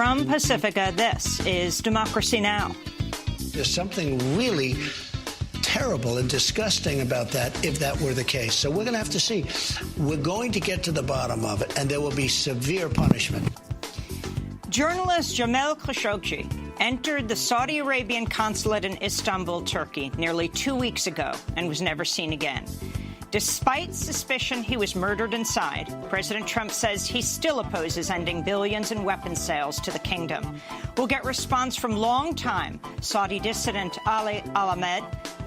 From Pacifica, this is Democracy Now! There's something really terrible and disgusting about that if that were the case. So we're going to have to see. We're going to get to the bottom of it, and there will be severe punishment. Journalist Jamal Khashoggi entered the Saudi Arabian consulate in Istanbul, Turkey, nearly 2 weeks ago and was never seen again. Despite suspicion he was murdered inside, President Trump says he still opposes ending billions in weapons sales to the kingdom. We'll get response from longtime Saudi dissident Ali Al-Ahmed,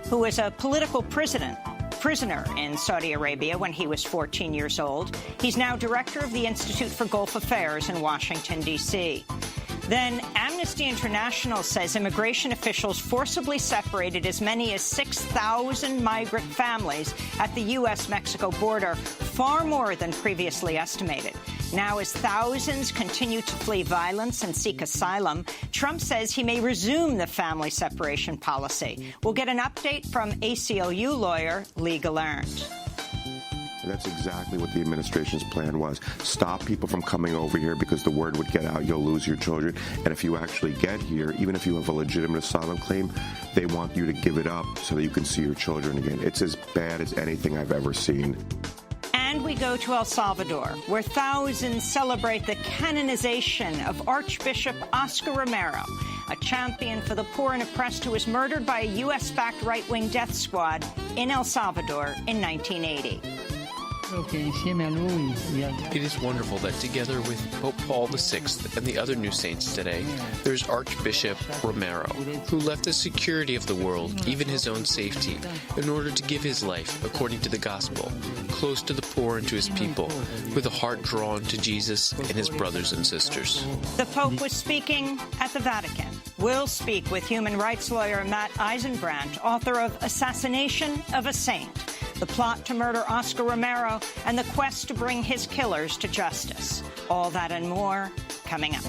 who was a political prisoner in Saudi Arabia when he was 14 years old. He's now director of the Institute for Gulf Affairs in Washington, D.C. Then Amnesty International says immigration officials forcibly separated as many as 6,000 migrant families at the U.S.-Mexico border, far more than previously estimated. Now, as thousands continue to flee violence and seek asylum, Trump says he may resume the family separation policy. We'll get an update from ACLU lawyer Lee Gallant. And that's exactly what the administration's plan was. Stop people from coming over here because the word would get out, you'll lose your children. And if you actually get here, even if you have a legitimate asylum claim, they want you to give it up so that you can see your children again. It's as bad as anything I've ever seen. And we go to El Salvador, where thousands celebrate the canonization of Archbishop Oscar Romero, a champion for the poor and oppressed who was murdered by a U.S.-backed right-wing death squad in El Salvador in 1980. It is wonderful that together with Pope Paul VI and the other new saints today, there's Archbishop Romero, who left the security of the world, even his own safety, in order to give his life, according to the gospel, close to the poor and to his people, with a heart drawn to Jesus and his brothers and sisters. The Pope was speaking at the Vatican. We'll speak with human rights lawyer Matt Eisenbrandt, author of Assassination of a Saint, the plot to murder Oscar Romero, and the quest to bring his killers to justice. All that and more coming up.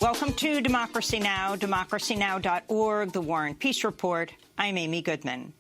Welcome to Democracy Now!, democracynow.org, The War and Peace Report. I'm Amy Goodman.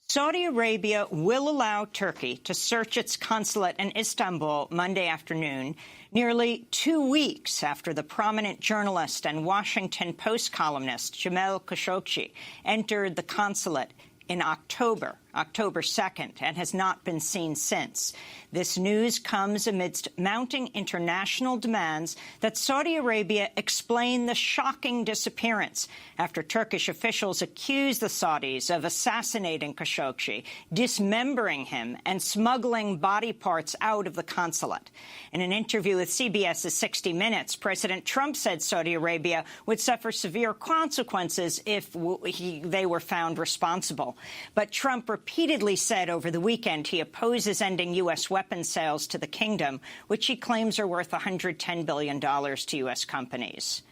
Saudi Arabia will allow Turkey to search its consulate in Istanbul Monday afternoon, nearly 2 weeks after the prominent journalist and Washington Post columnist Jamal Khashoggi entered the consulate in October 2nd, and has not been seen since. This news comes amidst mounting international demands that Saudi Arabia explain the shocking disappearance after Turkish officials accused the Saudis of assassinating Khashoggi, dismembering him, and smuggling body parts out of the consulate. In an interview with CBS's 60 Minutes, President Trump said Saudi Arabia would suffer severe consequences if they were found responsible. But Trump repeatedly said over the weekend he opposes ending U.S. weapons sales to the kingdom, which he claims are worth $110 billion to U.S. companies.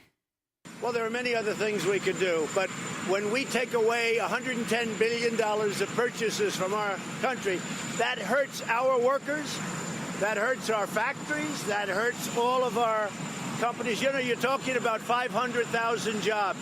Well, there are many other things we could do, but when we take away $110 billion of purchases from our country, that hurts our workers, that hurts our factories, that hurts all of our companies. You know, you're talking about 500,000 jobs.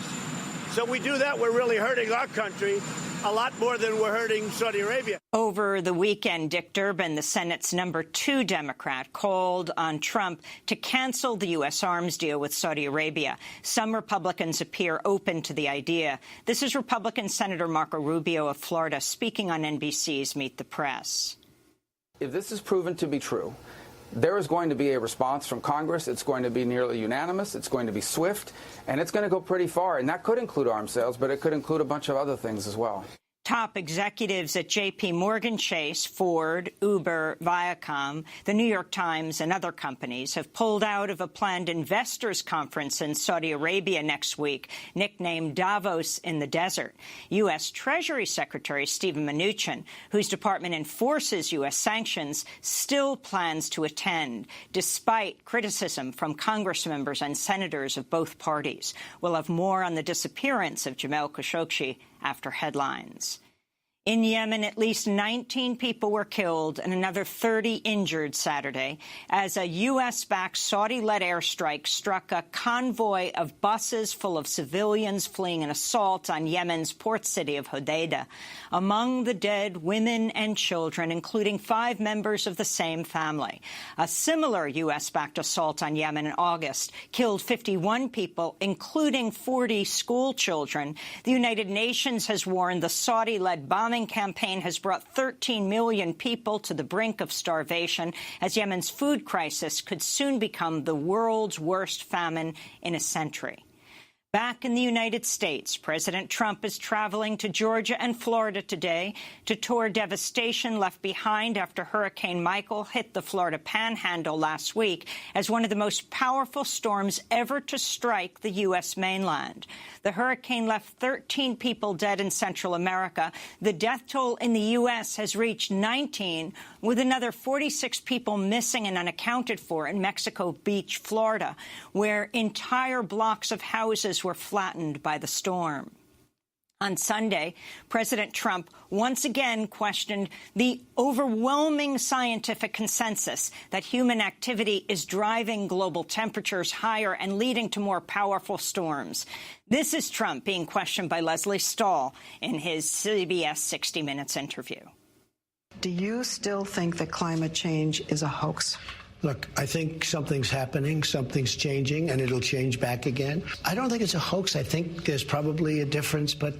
So we do that, we're really hurting our country a lot more than we're hurting Saudi Arabia. Over the weekend, Dick Durbin, the Senate's number 2 Democrat, called on Trump to cancel the U.S. arms deal with Saudi Arabia. Some Republicans appear open to the idea. This is Republican Senator Marco Rubio of Florida speaking on NBC's Meet the Press. If this is proven to be true, there is going to be a response from Congress. It's going to be nearly unanimous. It's going to be swift, and it's going to go pretty far. And that could include arms sales, but it could include a bunch of other things as well. Top executives at J.P. Morgan Chase, Ford, Uber, Viacom, the New York Times and other companies have pulled out of a planned investors conference in Saudi Arabia next week, nicknamed Davos in the Desert. U.S. Treasury Secretary Steven Mnuchin, whose department enforces U.S. sanctions, still plans to attend, despite criticism from Congress members and senators of both parties. We'll have more on the disappearance of Jamal Khashoggi after headlines. In Yemen, at least 19 people were killed and another 30 injured Saturday as a U.S.-backed Saudi-led airstrike struck a convoy of buses full of civilians fleeing an assault on Yemen's port city of Hodeidah. Among the dead, women and children, including 5 members of the same family. A similar U.S.-backed assault on Yemen in August killed 51 people, including 40 school children. The United Nations has warned the Saudi-led bombing campaign has brought 13 million people to the brink of starvation, as Yemen's food crisis could soon become the world's worst famine in a century. Back in the United States, President Trump is traveling to Georgia and Florida today to tour devastation left behind after Hurricane Michael hit the Florida Panhandle last week as one of the most powerful storms ever to strike the U.S. mainland. The hurricane left 13 people dead in Central America. The death toll in the U.S. has reached 19, with another 46 people missing and unaccounted for in Mexico Beach, Florida, where entire blocks of houses were flattened by the storm. On Sunday, President Trump once again questioned the overwhelming scientific consensus that human activity is driving global temperatures higher and leading to more powerful storms. This is Trump being questioned by Leslie Stahl in his CBS 60 Minutes interview. Do you still think that climate change is a hoax? Look, I think something's happening, something's changing, and it'll change back again. I don't think it's a hoax. I think there's probably a difference, but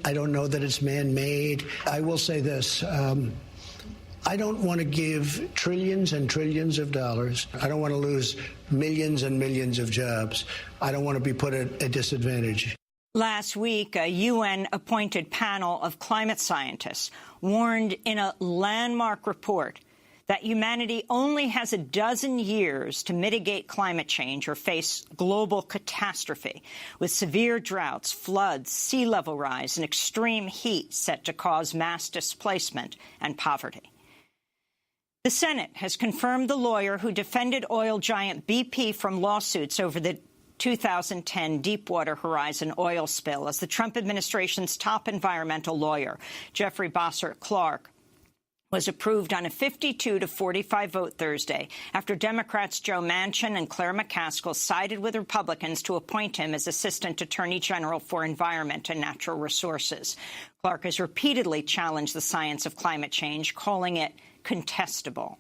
I don't know that it's man-made. I will say this. I don't want to give trillions and trillions of dollars. I don't want to lose millions and millions of jobs. I don't want to be put at a disadvantage. Last week, a UN-appointed panel of climate scientists warned in a landmark report that humanity only has a dozen years to mitigate climate change or face global catastrophe, with severe droughts, floods, sea level rise, and extreme heat set to cause mass displacement and poverty. The Senate has confirmed the lawyer who defended oil giant BP from lawsuits over the 2010 Deepwater Horizon oil spill as the Trump administration's top environmental lawyer, Jeffrey Bossert Clark, was approved on a 52-45 vote Thursday after Democrats Joe Manchin and Claire McCaskill sided with Republicans to appoint him as Assistant Attorney General for Environment and Natural Resources. Clark has repeatedly challenged the science of climate change, calling it contestable.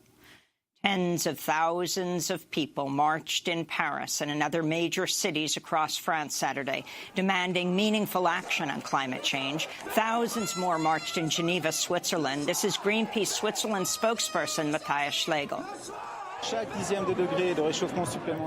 Tens of thousands of people marched in Paris and in other major cities across France Saturday, demanding meaningful action on climate change. Thousands more marched in Geneva, Switzerland. This is Greenpeace Switzerland spokesperson Matthias Schlegel.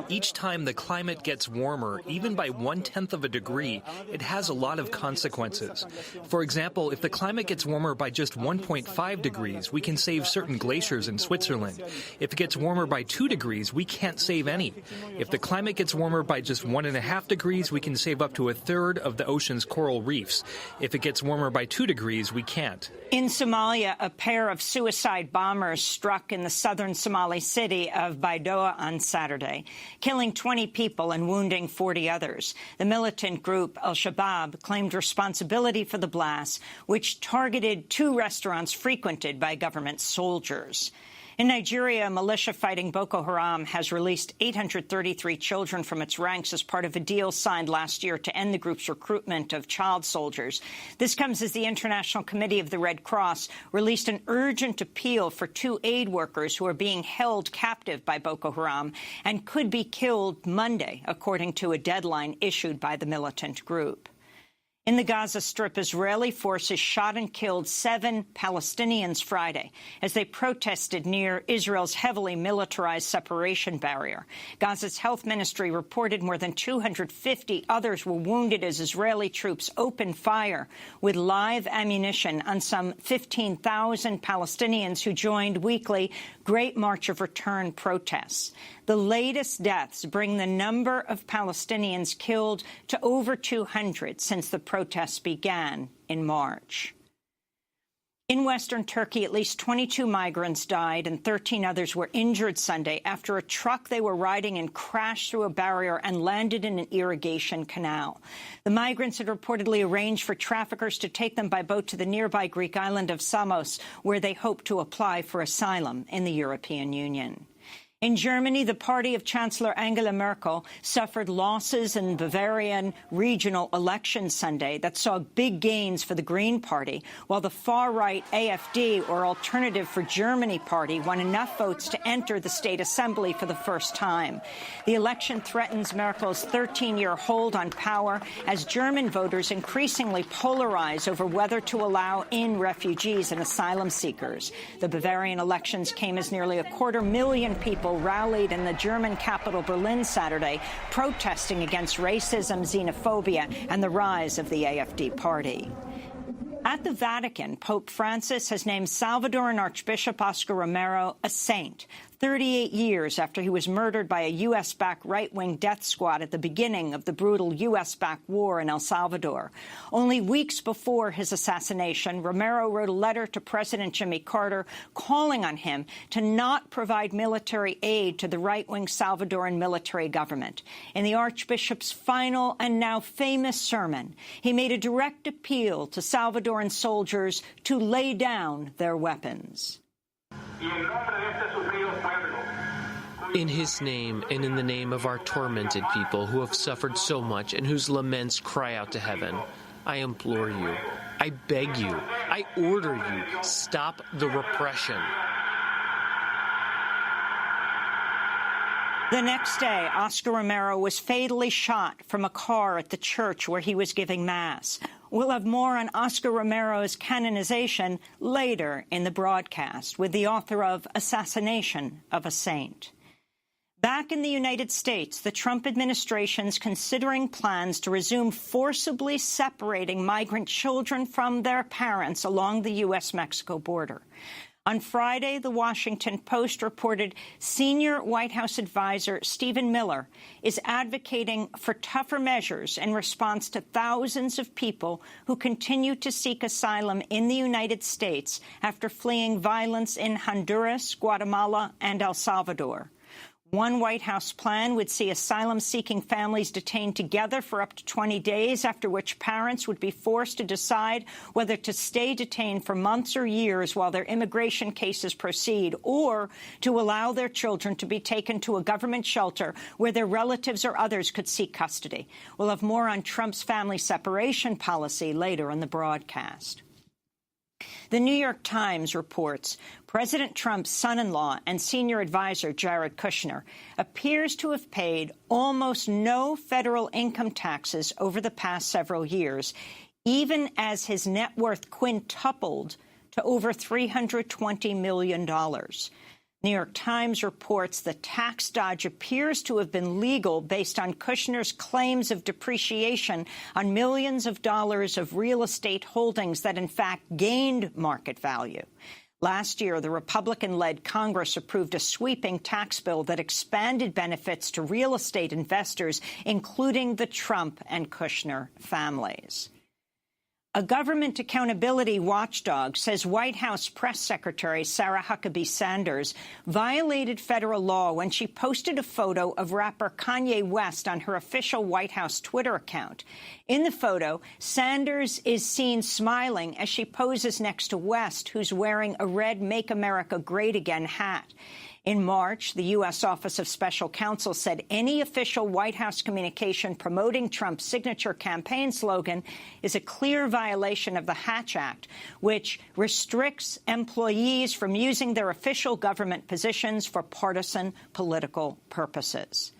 Each time the climate gets warmer, even by 1/10 of a degree, it has a lot of consequences. For example, if the climate gets warmer by just 1.5 degrees, we can save certain glaciers in Switzerland. If it gets warmer by 2 degrees, we can't save any. If the climate gets warmer by just 1.5 degrees, we can save up to a third of the ocean's coral reefs. If it gets warmer by 2 degrees, we can't. In Somalia, a pair of suicide bombers struck in the southern Somali city of Baidoa on Saturday, killing 20 people and wounding 40 others. The militant group Al-Shabaab claimed responsibility for the blast, which targeted 2 restaurants frequented by government soldiers. In Nigeria, a militia fighting Boko Haram has released 833 children from its ranks as part of a deal signed last year to end the group's recruitment of child soldiers. This comes as the International Committee of the Red Cross released an urgent appeal for 2 aid workers who are being held captive by Boko Haram and could be killed Monday, according to a deadline issued by the militant group. In the Gaza Strip, Israeli forces shot and killed 7 Palestinians Friday as they protested near Israel's heavily militarized separation barrier. Gaza's health ministry reported more than 250 others were wounded as Israeli troops opened fire with live ammunition on some 15,000 Palestinians who joined weekly Great March of Return protests. The latest deaths bring the number of Palestinians killed to over 200 since the protests began in March. In western Turkey, at least 22 migrants died and 13 others were injured Sunday after a truck they were riding in crashed through a barrier and landed in an irrigation canal. The migrants had reportedly arranged for traffickers to take them by boat to the nearby Greek island of Samos, where they hoped to apply for asylum in the European Union. In Germany, the party of Chancellor Angela Merkel suffered losses in Bavarian regional elections Sunday that saw big gains for the Green Party, while the far-right AfD, or Alternative for Germany party, won enough votes to enter the state assembly for the first time. The election threatens Merkel's 13-year hold on power as German voters increasingly polarize over whether to allow in refugees and asylum seekers. The Bavarian elections came as nearly 250,000 people rallied in the German capital Berlin Saturday, protesting against racism, xenophobia, and the rise of the AfD party. At the Vatican, Pope Francis has named Salvadoran Archbishop Oscar Romero a saint, 38 years after he was murdered by a U.S.-backed right-wing death squad at the beginning of the brutal U.S.-backed war in El Salvador. Only weeks before his assassination, Romero wrote a letter to President Jimmy Carter calling on him to not provide military aid to the right-wing Salvadoran military government. In the Archbishop's final and now famous sermon, he made a direct appeal to Salvadoran soldiers to lay down their weapons. In his name and in the name of our tormented people who have suffered so much and whose laments cry out to heaven, I implore you, I beg you, I order you, stop the repression. The next day, Oscar Romero was fatally shot from a car at the church where he was giving Mass. We'll have more on Oscar Romero's canonization later in the broadcast with the author of Assassination of a Saint. Back in the United States, the Trump administration's considering plans to resume forcibly separating migrant children from their parents along the U.S.-Mexico border. On Friday, The Washington Post reported senior White House advisor Stephen Miller is advocating for tougher measures in response to thousands of people who continue to seek asylum in the United States after fleeing violence in Honduras, Guatemala, and El Salvador. One White House plan would see asylum-seeking families detained together for up to 20 days, after which parents would be forced to decide whether to stay detained for months or years while their immigration cases proceed, or to allow their children to be taken to a government shelter where their relatives or others could seek custody. We'll have more on Trump's family separation policy later in the broadcast. The New York Times reports President Trump's son-in-law and senior advisor, Jared Kushner, appears to have paid almost no federal income taxes over the past several years, even as his net worth quintupled to over $320 million. New York Times reports the tax dodge appears to have been legal based on Kushner's claims of depreciation on millions of dollars of real estate holdings that, in fact, gained market value. Last year, the Republican-led Congress approved a sweeping tax bill that expanded benefits to real estate investors, including the Trump and Kushner families. A government accountability watchdog says White House press secretary Sarah Huckabee Sanders violated federal law when she posted a photo of rapper Kanye West on her official White House Twitter account. In the photo, Sanders is seen smiling as she poses next to West, who's wearing a red Make America Great Again hat. In March, the U.S. Office of Special Counsel said any official White House communication promoting Trump's signature campaign slogan is a clear violation of the Hatch Act, which restricts employees from using their official government positions for partisan political purposes.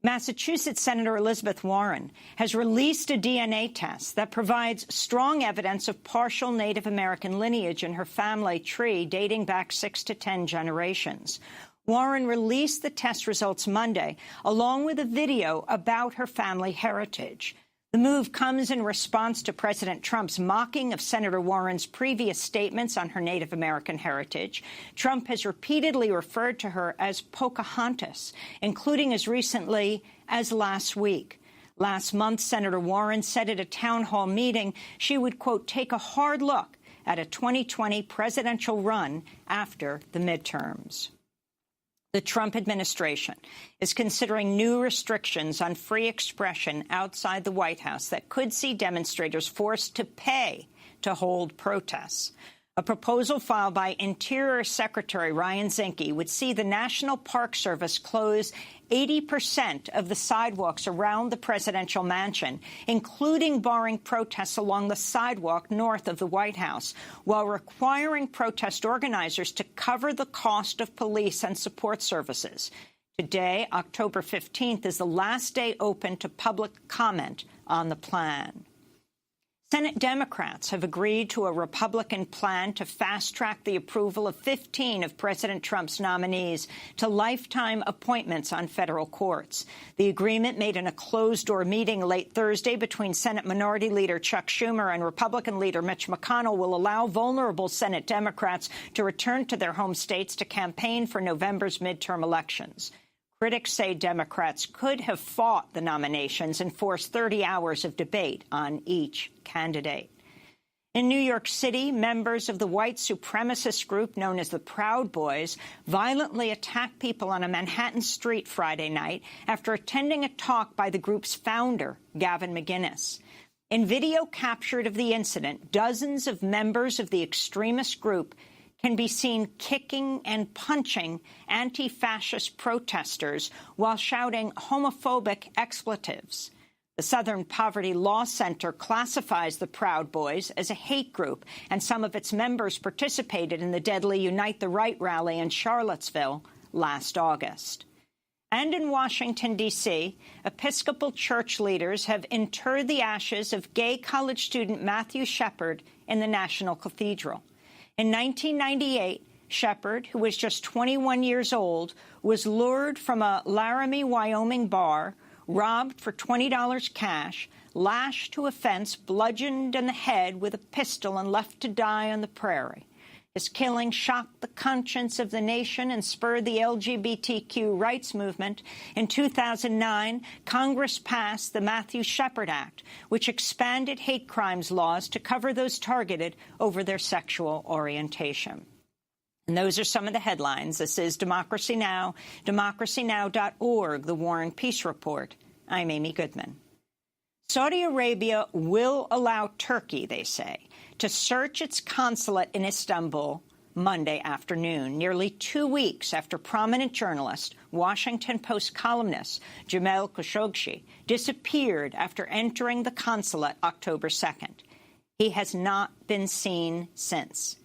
Massachusetts Senator Elizabeth Warren has released a DNA test that provides strong evidence of partial Native American lineage in her family tree dating back 6 to 10 generations. Warren released the test results Monday, along with a video about her family heritage. The move comes in response to President Trump's mocking of Senator Warren's previous statements on her Native American heritage. Trump has repeatedly referred to her as Pocahontas, including as recently as last week. Last month, Senator Warren said at a town hall meeting she would, quote, take a hard look at a 2020 presidential run after the midterms. The Trump administration is considering new restrictions on free expression outside the White House that could see demonstrators forced to pay to hold protests. A proposal filed by Interior Secretary Ryan Zinke would see the National Park Service close 80% of the sidewalks around the presidential mansion, including barring protests along the sidewalk north of the White House, while requiring protest organizers to cover the cost of police and support services. Today, October 15th, is the last day open to public comment on the plan. Senate Democrats have agreed to a Republican plan to fast-track the approval of 15 of President Trump's nominees to lifetime appointments on federal courts. The agreement, made in a closed-door meeting late Thursday between Senate Minority Leader Chuck Schumer and Republican Leader Mitch McConnell, will allow vulnerable Senate Democrats to return to their home states to campaign for November's midterm elections. Critics say Democrats could have fought the nominations and forced 30 hours of debate on each candidate. In New York City, members of the white supremacist group known as the Proud Boys violently attacked people on a Manhattan street Friday night after attending a talk by the group's founder, Gavin McInnes. In video captured of the incident, dozens of members of the extremist group can be seen kicking and punching anti-fascist protesters while shouting homophobic expletives. The Southern Poverty Law Center classifies the Proud Boys as a hate group, and some of its members participated in the deadly Unite the Right rally in Charlottesville last August. And in Washington, D.C., Episcopal church leaders have interred the ashes of gay college student Matthew Shepard in the National Cathedral. In 1998, Shepard, who was just 21 years old, was lured from a Laramie, Wyoming bar, robbed for $20 cash, lashed to a fence, bludgeoned in the head with a pistol, and left to die on the prairie. His killing shocked the conscience of the nation and spurred the LGBTQ rights movement. In 2009, Congress passed the Matthew Shepard Act, which expanded hate crimes laws to cover those targeted over their sexual orientation. And those are some of the headlines. This is Democracy Now!, democracynow.org, the War and Peace Report. I'm Amy Goodman. Saudi Arabia will allow Turkey, they say, to search its consulate in Istanbul Monday afternoon, nearly 2 weeks after prominent journalist, Washington Post columnist Jamal Khashoggi disappeared after entering the consulate October 2nd. He has not been seen since.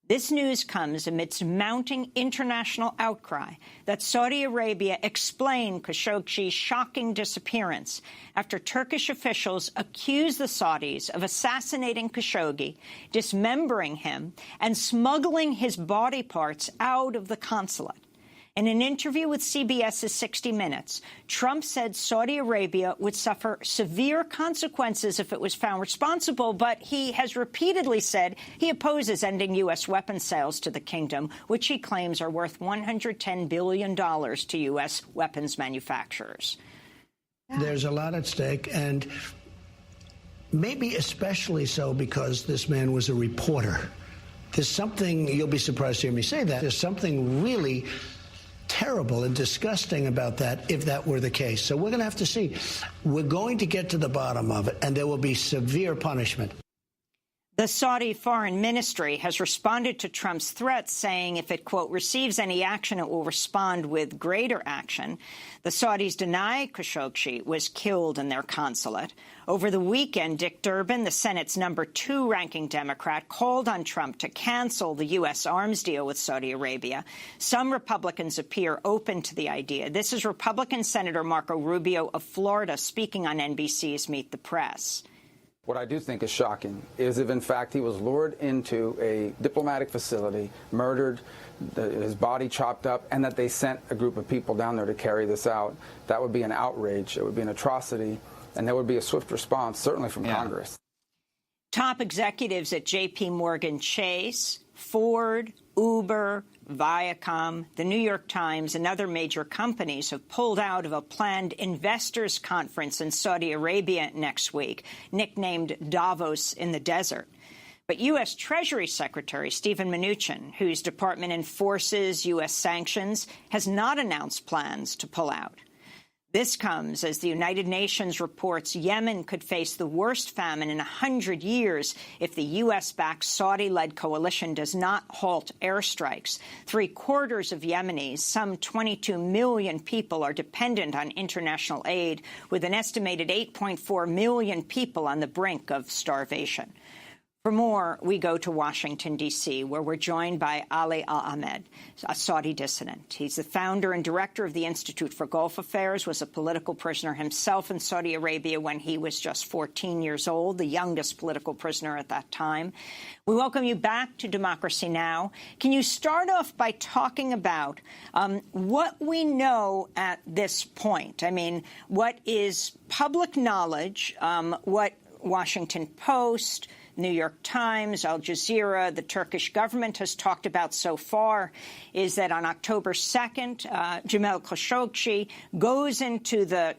This news comes amidst mounting international outcry that Saudi Arabia explained Khashoggi's shocking disappearance after Turkish officials accused the Saudis of assassinating Khashoggi, dismembering him, and smuggling his body parts out of the consulate. In an interview with CBS's 60 Minutes, Trump said Saudi Arabia would suffer severe consequences if it was found responsible, but he has repeatedly said he opposes ending U.S. weapons sales to the kingdom, which he claims are worth $110 billion to U.S. weapons manufacturers. There's a lot at stake, and maybe especially so because this man was a reporter. There's something, you'll be surprised to hear me say that, there's something really terrible and disgusting about that if that were the case. So we're going to have to see. We're going to get to the bottom of it, and there will be severe punishment. The Saudi Foreign Ministry has responded to Trump's threats, saying if it, quote, receives any action, it will respond with greater action. The Saudis deny Khashoggi was killed in their consulate. Over the weekend, Dick Durbin, the Senate's number 2 ranking Democrat, called on Trump to cancel the U.S. arms deal with Saudi Arabia. Some Republicans appear open to the idea. This is Republican Senator Marco Rubio of Florida speaking on NBC's Meet the Press. What I do think is shocking is if, in fact, he was lured into a diplomatic facility, murdered, his body chopped up, and that they sent a group of people down there to carry this out. That would be an outrage. It would be an atrocity, and there would be a swift response, certainly from Congress. Top executives at J.P. Morgan Chase, Ford, Uber, Viacom, the New York Times, and other major companies have pulled out of a planned investors conference in Saudi Arabia next week, nicknamed Davos in the Desert. But U.S. Treasury Secretary Steven Mnuchin, whose department enforces U.S. sanctions, has not announced plans to pull out. This comes as the United Nations reports Yemen could face the worst famine in 100 years if the U.S.-backed Saudi-led coalition does not halt airstrikes. 3/4 of Yemenis, some 22 million people, are dependent on international aid, with an estimated 8.4 million people on the brink of starvation. For more, we go to Washington, D.C., where we're joined by Ali Al-Ahmed, a Saudi dissident. He's the founder and director of the Institute for Gulf Affairs, was a political prisoner himself in Saudi Arabia when he was just 14 years old, the youngest political prisoner at that time. We welcome you back to Democracy Now! Can you start off by talking about what we know at this point? I mean, what is public knowledge, what Washington Post, New York Times, Al Jazeera, the Turkish government has talked about so far is that on October 2nd, Jamal Khashoggi goes into the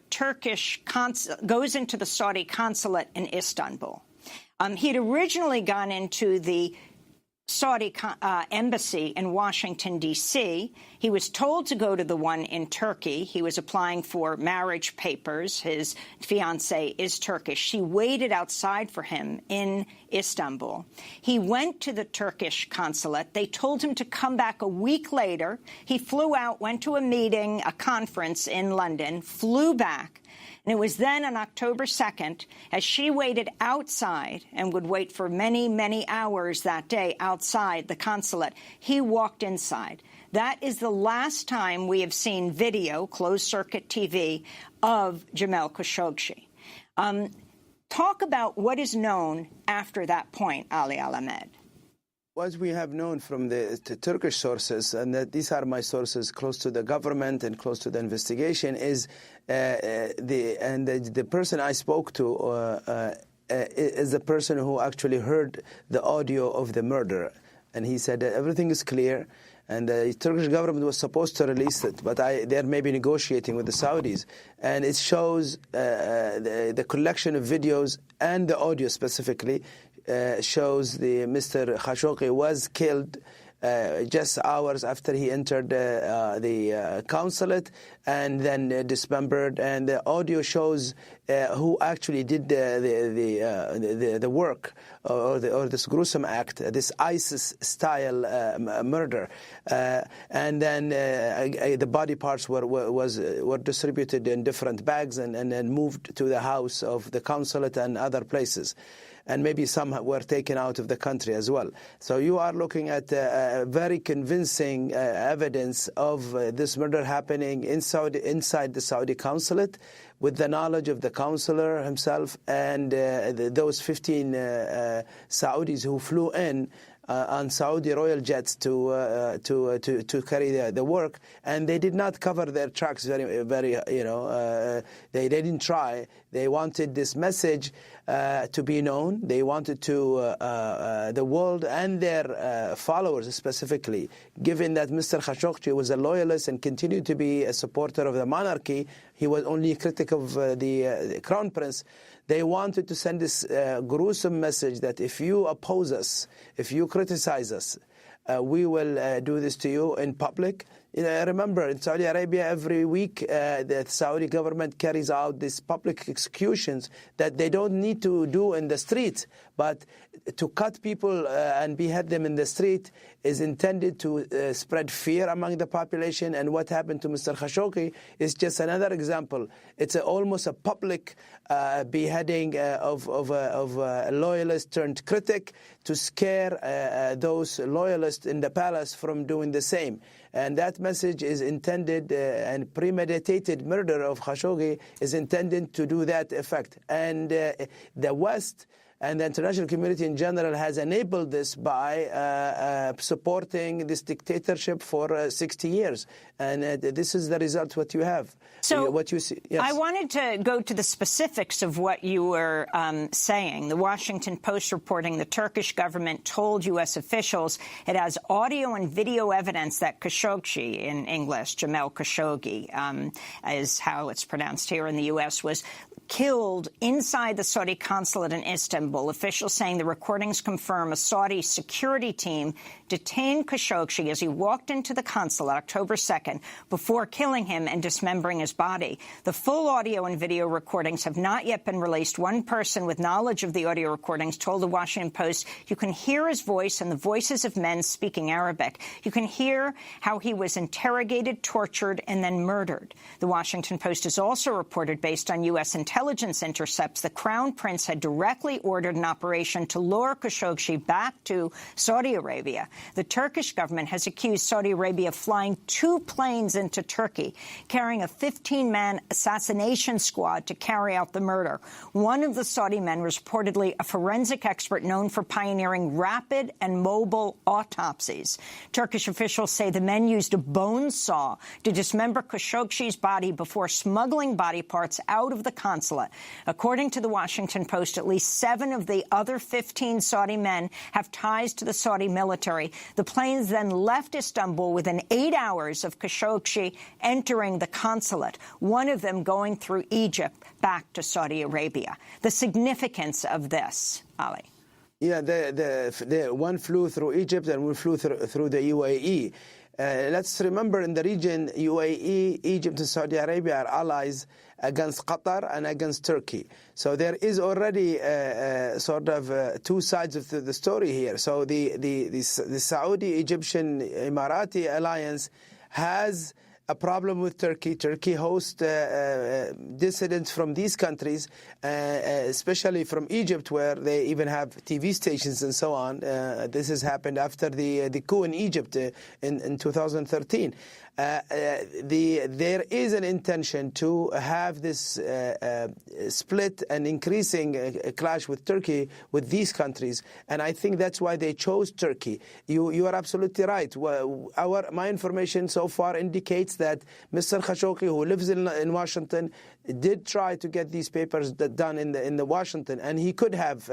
Saudi consulate in Istanbul. He had originally gone into the Saudi embassy in Washington, D.C. He was told to go to the one in Turkey. He was applying for marriage papers. His fiancée is Turkish. She waited outside for him in Istanbul. He went to the Turkish consulate. They told him to come back a week later. He flew out, went to a meeting, a conference in London, flew back. And it was then on October 2nd, as she waited outside and would wait for many, many hours that day outside the consulate, he walked inside. That is the last time we have seen video, closed-circuit TV, of Jamal Khashoggi. Talk about what is known after that point, Ali Al-Ahmed. What we have known from the Turkish sources, and that these are my sources close to the government and close to the investigation, is the person I spoke to is the person who actually heard the audio of the murder, and he said that everything is clear. And the Turkish government was supposed to release it, but they're maybe negotiating with the Saudis. And it shows the collection of videos and the audio specifically shows the Mr. Khashoggi was killed just hours after he entered the consulate and then dismembered. And the audio shows who actually did the work or this gruesome act, this ISIS-style murder. And then the body parts were distributed in different bags and then moved to the house of the consulate and other places. And maybe some were taken out of the country as well. So you are looking at very convincing evidence of this murder happening inside the Saudi consulate, with the knowledge of the consular himself and those 15 Saudis who flew in on Saudi royal jets to carry the work, and they did not cover their tracks very they didn't try. They wanted this message to be known. They wanted to the world and their followers specifically, given that Mr. Khashoggi was a loyalist and continued to be a supporter of the monarchy. He was only critical of the crown prince. They wanted to send this gruesome message that if you oppose us, if you criticize us, we will do this to you in public. Remember, in Saudi Arabia, every week the Saudi government carries out these public executions that they don't need to do in the street, but to cut people and behead them in the street is intended to spread fear among the population. And what happened to Mr. Khashoggi is just another example. It's almost a public beheading of a loyalist turned critic to scare those loyalists in the palace from doing the same. And that message is intended, and premeditated murder of Khashoggi is intended to do that effect. And the West and the international community in general has enabled this by supporting this dictatorship for 60 years. And this is the result what you have. So what you see. Yes. I wanted to go to the specifics of what you were saying. The Washington Post reporting the Turkish government told U.S. officials it has audio and video evidence that Khashoggi, in English, Jamal Khashoggi, is how it's pronounced here in the U.S., was killed inside the Saudi consulate in Istanbul Istanbul. Officials saying the recordings confirm a Saudi security team detained Khashoggi as he walked into the consulate October 2nd before killing him and dismembering his body. The full audio and video recordings have not yet been released. One person with knowledge of the audio recordings told the Washington Post you can hear his voice and the voices of men speaking Arabic. You can hear how he was interrogated, tortured, and then murdered. The Washington Post has also reported, based on U.S. intelligence intercepts, the Crown Prince had directly ordered an operation to lure Khashoggi back to Saudi Arabia. The Turkish government has accused Saudi Arabia of flying 2 planes into Turkey, carrying a 15-man assassination squad to carry out the murder. One of the Saudi men was reportedly a forensic expert known for pioneering rapid and mobile autopsies. Turkish officials say the men used a bone saw to dismember Khashoggi's body before smuggling body parts out of the consulate. According to the Washington Post, at least 7 of the other 15 Saudi men have ties to the Saudi military. The planes then left Istanbul within 8 hours of Khashoggi entering the consulate, one of them going through Egypt back to Saudi Arabia. The significance of this, Ali. Yeah, the one flew through Egypt and one flew through the UAE. Let's remember, in the region, UAE, Egypt and Saudi Arabia are allies against Qatar and against Turkey. So there is already sort of 2 sides of the story here. So the Saudi, Egyptian, Emirati alliance has a problem with Turkey. Turkey hosts dissidents from these countries, especially from Egypt, where they even have TV stations and so on. This has happened after the coup in Egypt in 2013. There is an intention to have this split and increasing clash with Turkey, with these countries, and I think that's why they chose Turkey. You are absolutely right. My information so far indicates that Mr. Khashoggi, who lives in Washington, did try to get these papers done in the Washington, and he could have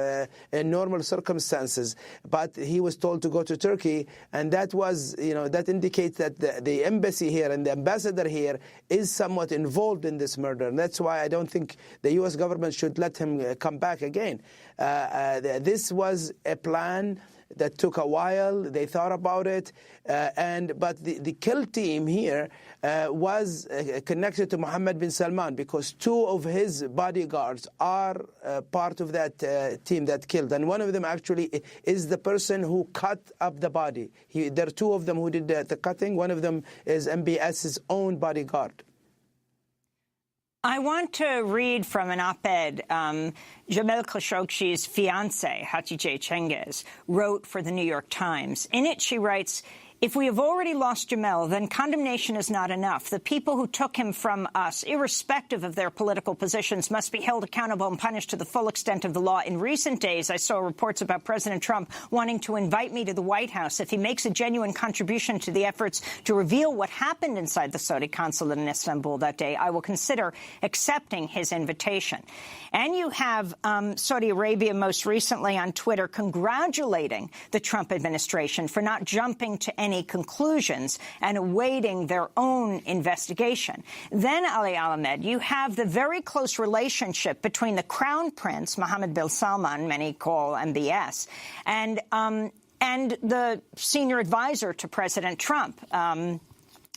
in normal circumstances, but he was told to go to Turkey, and that was, that indicates that the embassy here and the ambassador here is somewhat involved in this murder, and that's why I don't think the U.S. government should let him come back again. This was a plan that took a while. They thought about it, but the kill team here was connected to Mohammed bin Salman, because 2 of his bodyguards are part of that team that killed, and one of them actually is the person who cut up the body. There are 2 of them who did the cutting. One of them is MBS's own bodyguard. I want to read from an op-ed Jamal Khashoggi's fiancée, Hatice Cengiz, wrote for the New York Times. In it, she writes, "If we have already lost Jamal, then condemnation is not enough. The people who took him from us, irrespective of their political positions, must be held accountable and punished to the full extent of the law. In recent days, I saw reports about President Trump wanting to invite me to the White House. If he makes a genuine contribution to the efforts to reveal what happened inside the Saudi consulate in Istanbul that day, I will consider accepting his invitation." And you have Saudi Arabia most recently on Twitter congratulating the Trump administration for not jumping to any conclusions and awaiting their own investigation. Then, Ali Al-Ahmed, you have the very close relationship between the Crown Prince, Mohammed bin Salman, many call MBS, and the senior advisor to President Trump,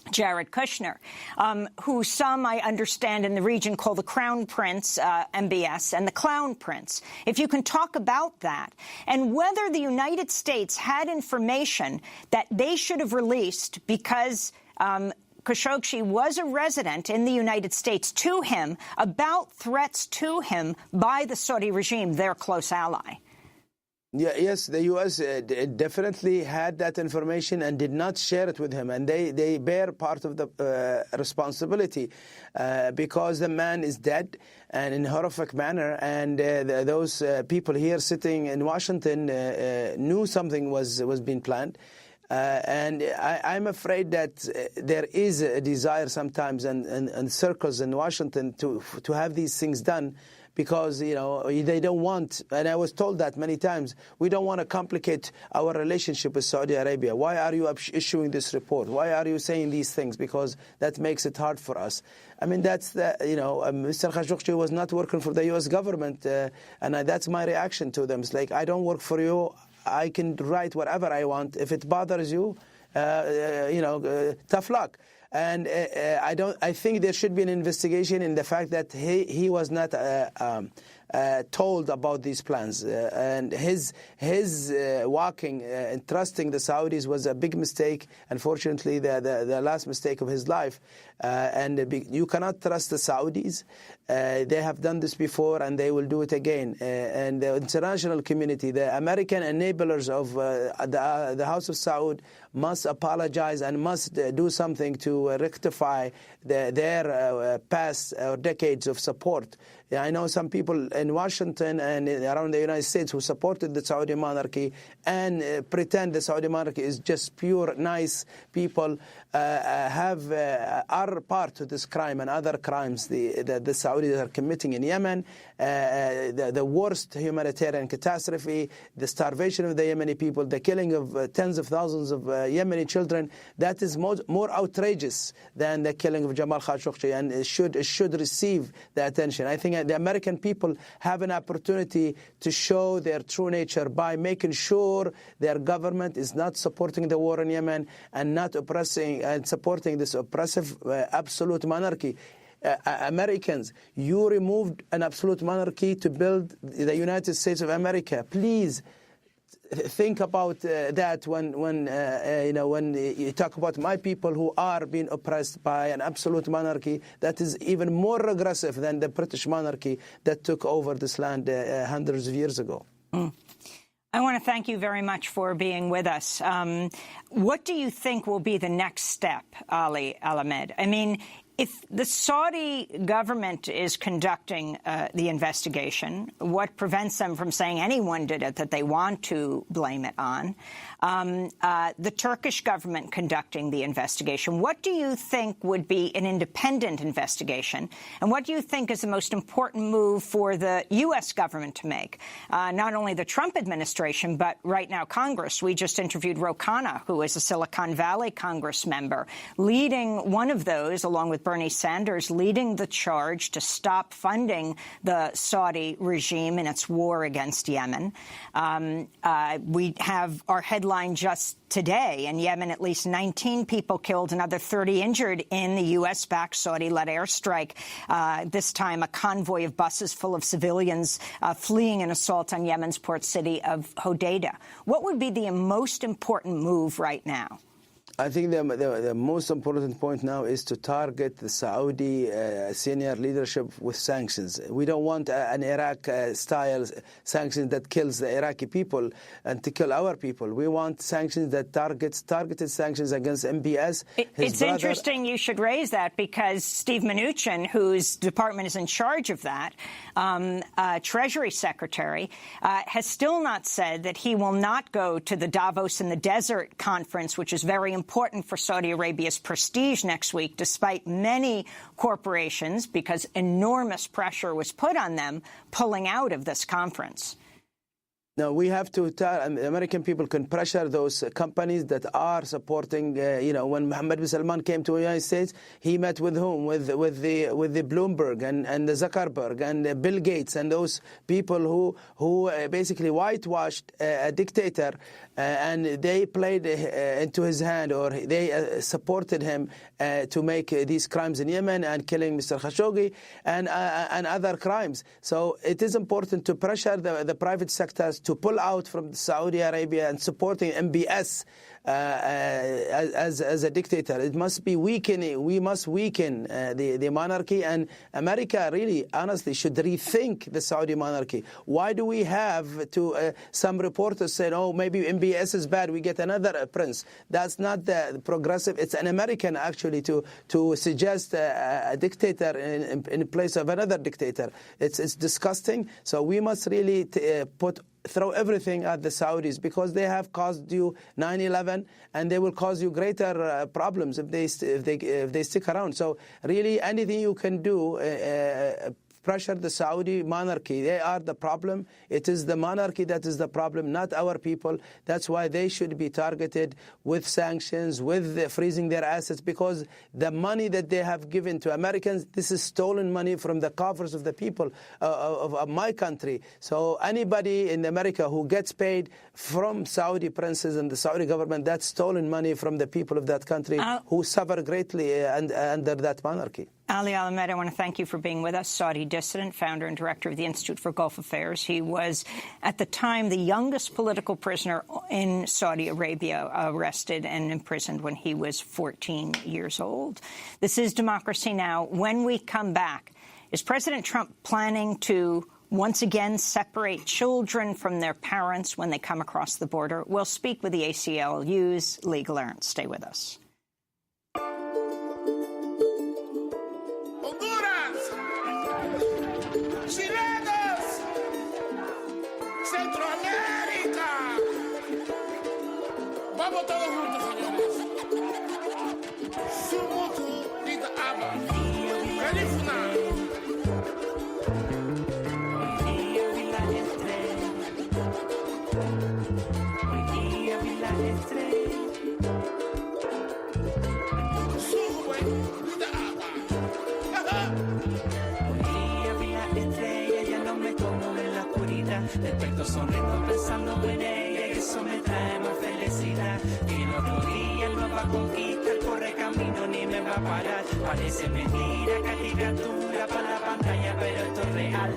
Jared Kushner, who some, I understand, in the region call the Crown Prince, MBS, and the Clown Prince. If you can talk about that, and whether the United States had information that they should have released because Khashoggi was a resident in the United States to him about threats to him by the Saudi regime, their close ally. Yes, the U.S. Definitely had that information and did not share it with him, and they bear part of the responsibility because the man is dead and in a horrific manner, and those people here sitting in Washington knew something was being planned. And I'm afraid that there is a desire sometimes and circles in Washington to have these things done, because, they don't want, and I was told that many times, we don't want to complicate our relationship with Saudi Arabia. Why are you issuing this report? Why are you saying these things? Because that makes it hard for us. I mean, that's Mr. Khashoggi was not working for the U.S. government, and that's my reaction to them. It's like, I don't work for you. I can write whatever I want. If it bothers you, tough luck. And I think there should be an investigation in the fact that he was not told about these plans, and his walking and trusting the Saudis was a big mistake. Unfortunately, the last mistake of his life. And you cannot trust the Saudis. They have done this before, and they will do it again. And the international community, the American enablers of the House of Saud, must apologize and must do something to rectify their past decades of support. I know some people in Washington and around the United States who supported the Saudi monarchy and pretend the Saudi monarchy is just pure, nice people, are part of this crime and other crimes the Saudis are committing in Yemen, the worst humanitarian catastrophe, the starvation of the Yemeni people, the killing of tens of thousands of Yemeni children. That is more outrageous than the killing of Jamal Khashoggi, and it should receive the attention. I think the American people have an opportunity to show their true nature by making sure their government is not supporting the war in Yemen and not oppressing and supporting this oppressive absolute monarchy. Americans, you removed an absolute monarchy to build the United States of America. Please think about that when you talk about my people who are being oppressed by an absolute monarchy that is even more regressive than the British monarchy that took over this land hundreds of years ago. I want to thank you very much for being with us. What do you think will be the next step, Ali Al-Ahmed? I mean, if the Saudi government is conducting the investigation, what prevents them from saying anyone did it that they want to blame it on? The Turkish government conducting the investigation. What do you think would be an independent investigation? And what do you think is the most important move for the U.S. government to make? Not only the Trump administration, but right now Congress. We just interviewed Ro Khanna, who is a Silicon Valley Congress member, leading one of those, along with Bernie Sanders, leading the charge to stop funding the Saudi regime in its war against Yemen. We have our headline just today. In Yemen, at least 19 people killed, another 30 injured in the U.S.-backed Saudi-led airstrike. This time, a convoy of buses full of civilians fleeing an assault on Yemen's port city of Hodeidah. What would be the most important move right now? I think the most important point now is to target the Saudi senior leadership with sanctions. We don't want an Iraq-style sanctions that kills the Iraqi people and to kill our people. We want sanctions that targeted sanctions against MBS. It's interesting you should raise that, because Steve Mnuchin, whose department is in charge of that, Treasury Secretary, has still not said that he will not go to the Davos in the Desert conference, which is very important for Saudi Arabia's prestige next week, despite many corporations, because enormous pressure was put on them, pulling out of this conference. No, we have to American people can pressure those companies that are supporting. When Mohammed bin Salman came to the United States, he met with whom? With the Bloomberg and the Zuckerberg and Bill Gates and those people who basically whitewashed a dictator, and they played into his hand, or they supported him to make these crimes in Yemen and killing Mr. Khashoggi and other crimes. So it is important to pressure the private sectors to pull out from Saudi Arabia and supporting MBS as a dictator. It must be weakening. We must weaken the monarchy, and America really, honestly, should rethink the Saudi monarchy. Why do we have to? Some reporters said, "Oh, maybe MBS is bad. We get another prince." That's not the progressive. It's an American actually to suggest a dictator in place of another dictator. It's disgusting. So we must really throw everything at the Saudis, because they have caused you 9/11, and they will cause you greater problems if they stick around. So really, anything you can do, pressure the Saudi monarchy. They are the problem. It is the monarchy that is the problem, not our people. That's why they should be targeted with sanctions, with freezing their assets, because the money that they have given to Americans, this is stolen money from the coffers of the people of my country. So anybody in America who gets paid from Saudi princes and the Saudi government, that's stolen money from the people of that country who suffer greatly under that monarchy. Ali Al-Ahmed, I want to thank you for being with us. Saudi dissident, founder and director of the Institute for Gulf Affairs. He was, at the time, the youngest political prisoner in Saudi Arabia, arrested and imprisoned when he was 14 years old. This is Democracy Now! When we come back, is President Trump planning to once again separate children from their parents when they come across the border? We'll speak with the ACLU's Lee Gallant. Stay with us. Vamos todos juntos, señores. Sumutu dita aba. Kalifuna. Sumutu dita aba. Ella no me como en la oscuridad. Despierto sonriendo pensando en ella y eso me trae más felicidad. Viene otro día, nueva conquista, el corre camino ni me va a parar. Parece mentira, caricatura para la pantalla, pero esto es real.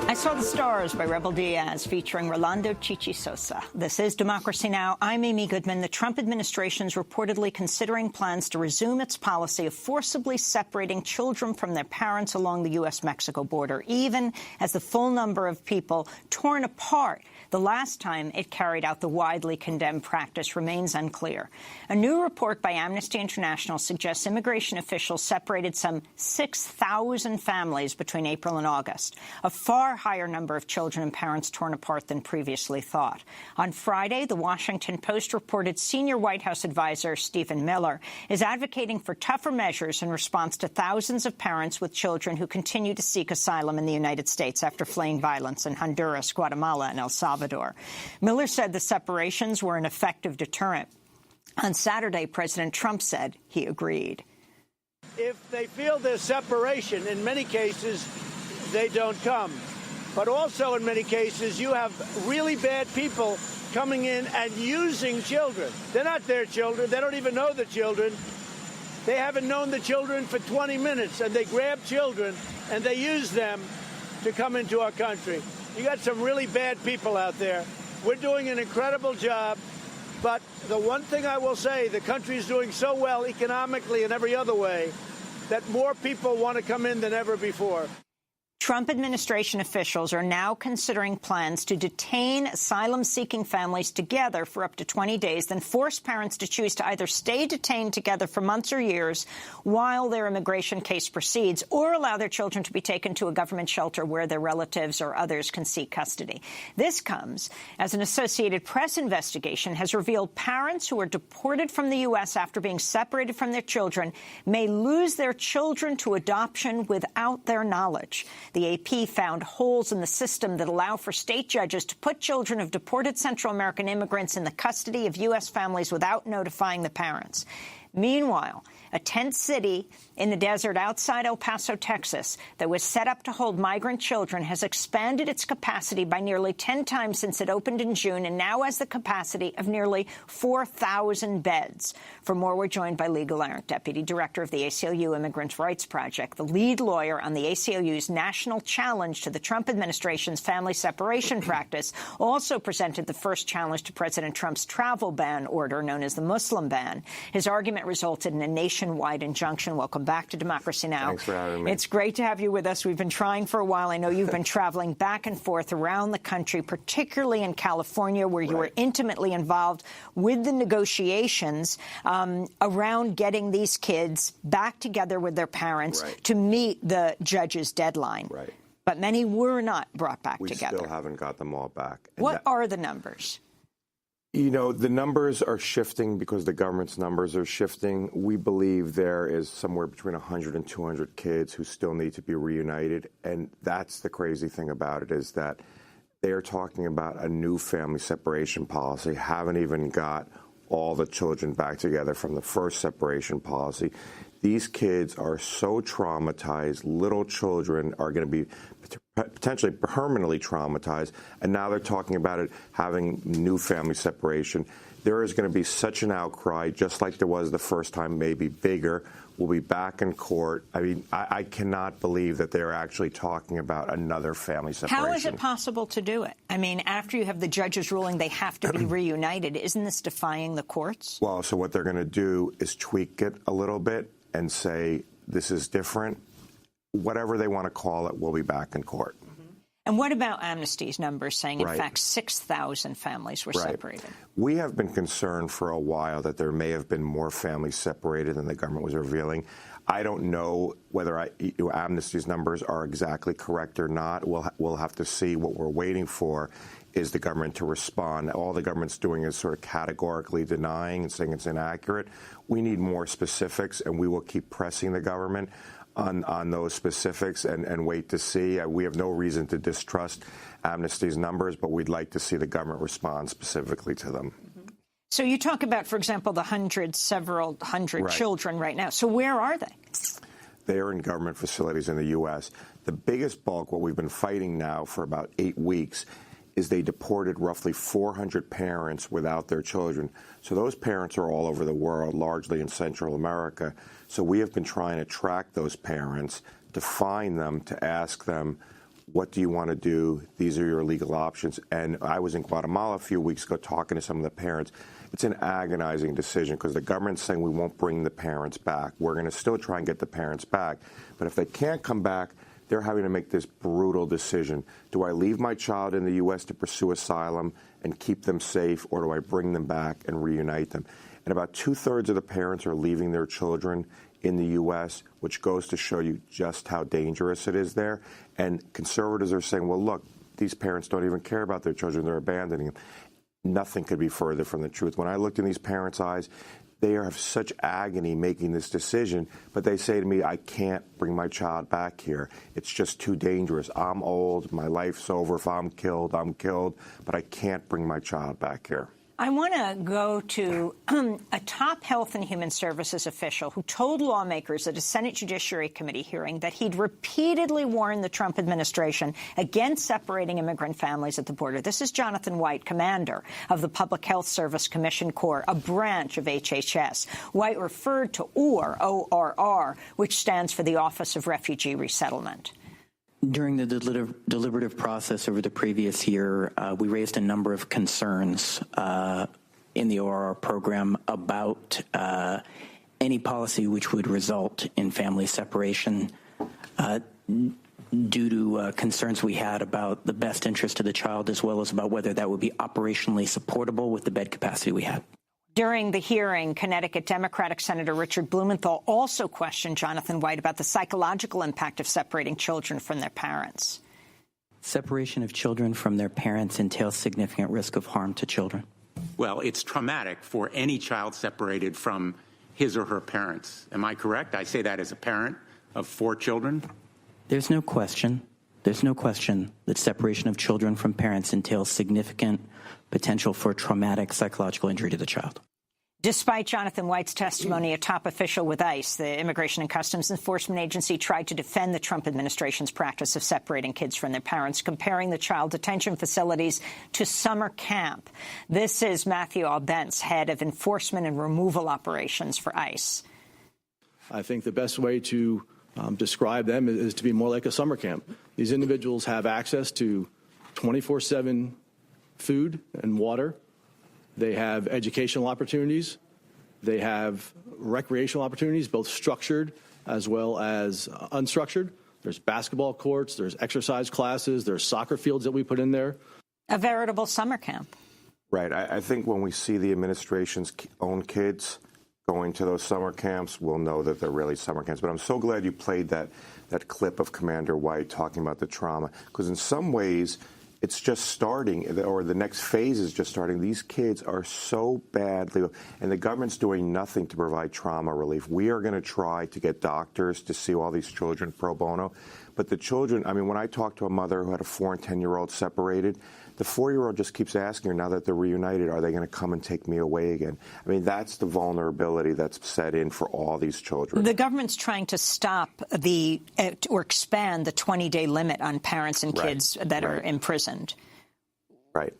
I Saw the Stars by Rebel Diaz, featuring Rolando Chichi Sosa. This is Democracy Now! I'm Amy Goodman. The Trump administration is reportedly considering plans to resume its policy of forcibly separating children from their parents along the U.S.-Mexico border, even as the full number of people torn apart the last time it carried out the widely condemned practice remains unclear. A new report by Amnesty International suggests immigration officials separated some 6,000 families between April and August, a far higher number of children and parents torn apart than previously thought. On Friday, the Washington Post reported senior White House advisor Stephen Miller is advocating for tougher measures in response to thousands of parents with children who continue to seek asylum in the United States after fleeing violence in Honduras, Guatemala, and El Salvador. Miller said the separations were an effective deterrent. On Saturday, President Trump said he agreed. If they feel there's separation, in many cases, they don't come. But also, in many cases, you have really bad people coming in and using children. They're not their children. They don't even know the children. They haven't known the children for 20 minutes, and they grab children, and they use them to come into our country. You got some really bad people out there. We're doing an incredible job. But the one thing I will say, the country is doing so well economically and every other way that more people want to come in than ever before. Trump administration officials are now considering plans to detain asylum-seeking families together for up to 20 days, then force parents to choose to either stay detained together for months or years while their immigration case proceeds, or allow their children to be taken to a government shelter where their relatives or others can seek custody. This comes as an Associated Press investigation has revealed parents who are deported from the U.S. after being separated from their children may lose their children to adoption without their knowledge. The AP found holes in the system that allow for state judges to put children of deported Central American immigrants in the custody of U.S. families without notifying the parents. Meanwhile, a tent city in the desert outside El Paso, Texas, that was set up to hold migrant children has expanded its capacity by nearly 10 times since it opened in June and now has the capacity of nearly 4,000 beds. For more, we're joined by Lee Gallant, Deputy Director of the ACLU Immigrant Rights Project, the lead lawyer on the ACLU's national challenge to the Trump administration's family separation practice, also presented the first challenge to President Trump's travel ban order, known as the Muslim ban. His argument resulted in a nationwide injunction. Welcome back to Democracy Now! Thanks for having me. It's great to have you with us. We've been trying for a while. I know you've been traveling back and forth around the country, particularly in California, where you were intimately involved with the negotiations around getting these kids back together with their parents to meet the judge's deadline. Right. But many were not brought back We together. still haven't got them all back. And what are the numbers? You know, the numbers are shifting because the government's numbers are shifting. We believe there is somewhere between 100 and 200 kids who still need to be reunited. And that's the crazy thing about it, is that they are talking about a new family separation policy, haven't even got all the children back together from the first separation policy. These kids are so traumatized. Little children are going to be potentially permanently traumatized. And now they're talking about it having new family separation. There is going to be such an outcry, just like there was the first time, maybe bigger. We'll be back in court. I mean, I cannot believe that they're actually talking about another family separation. How is it possible to do it? I mean, after you have the judge's ruling they have to be reunited, isn't this defying the courts? Well, so what they're going to do is tweak it a little bit and say this is different. Whatever they want to call it, we'll be back in court. And what about Amnesty's numbers saying, in fact, 6,000 families were separated? We have been concerned for a while that there may have been more families separated than the government was revealing. I don't know whether Amnesty's numbers are exactly correct or not. We'll have to see. What we're waiting for is the government to respond. All the government's doing is sort of categorically denying and saying it's inaccurate. We need more specifics, and we will keep pressing the government on those specifics and wait to see. We have no reason to distrust Amnesty's numbers, but we'd like to see the government respond specifically to them. So you talk about, for example, several hundred children right now. So where are they? They are in government facilities in the U.S. The biggest bulk, what we've been fighting now for about 8 weeks, is they deported roughly 400 parents without their children. So those parents are all over the world, largely in Central America. So we have been trying to track those parents, to find them, to ask them, what do you want to do? These are your legal options. And I was in Guatemala a few weeks ago talking to some of the parents. It's an agonizing decision because the government's saying we won't bring the parents back. We're going to still try and get the parents back. But if they can't come back, they're having to make this brutal decision. Do I leave my child in the U.S. to pursue asylum and keep them safe, or do I bring them back and reunite them? And about 2/3 of the parents are leaving their children in the U.S., which goes to show you just how dangerous it is there. And conservatives are saying, well, look, these parents don't even care about their children. They're abandoning them. Nothing could be further from the truth. When I looked in these parents' eyes, they have such agony making this decision, but they say to me, I can't bring my child back here. It's just too dangerous. I'm old. My life's over. If I'm killed, I'm killed. But I can't bring my child back here. I want to go to a top Health and Human Services official who told lawmakers at a Senate Judiciary Committee hearing that he'd repeatedly warned the Trump administration against separating immigrant families at the border. This is Jonathan White, commander of the Public Health Service Commission Corps, a branch of HHS. White referred to ORR, O-R-R, which stands for the Office of Refugee Resettlement. During the deliberative process over the previous year, we raised a number of concerns in the ORR program about any policy which would result in family separation due to concerns we had about the best interest of the child, as well as about whether that would be operationally supportable with the bed capacity we had. During the hearing, Connecticut Democratic Senator Richard Blumenthal also questioned Jonathan White about the psychological impact of separating children from their parents. Separation of children from their parents entails significant risk of harm to children. Well, it's traumatic for any child separated from his or her parents. Am I correct? I say that as a parent of 4 children. There's no question that separation of children from parents entails significant potential for traumatic psychological injury to the child. Despite Jonathan White's testimony, a top official with ICE, the Immigration and Customs Enforcement Agency, tried to defend the Trump administration's practice of separating kids from their parents, comparing the child detention facilities to summer camp. This is Matthew Albence, head of enforcement and removal operations for ICE. I think the best way to describe them is to be more like a summer camp. These individuals have access to 24/7 food and water. They have educational opportunities. They have recreational opportunities, both structured as well as unstructured. There's basketball courts, there's exercise classes, there's soccer fields that we put in there. A veritable summer camp. Right. I think when we see the administration's own kids going to those summer camps, we'll know that they're really summer camps. But I'm so glad you played that clip of Commander White talking about the trauma, because in some ways it's just starting, or the next phase is just starting. These kids are so badly, and the government's doing nothing to provide trauma relief. We are going to try to get doctors to see all these children pro bono. But the children, I mean, when I talked to a mother who had a 4- and 10-year-old separated, the 4-year-old just keeps asking her, now that they're reunited, are they going to come and take me away again? I mean, that's the vulnerability that's set in for all these children. The government's trying to stop or expand the 20-day limit on parents and kids that are imprisoned. Right.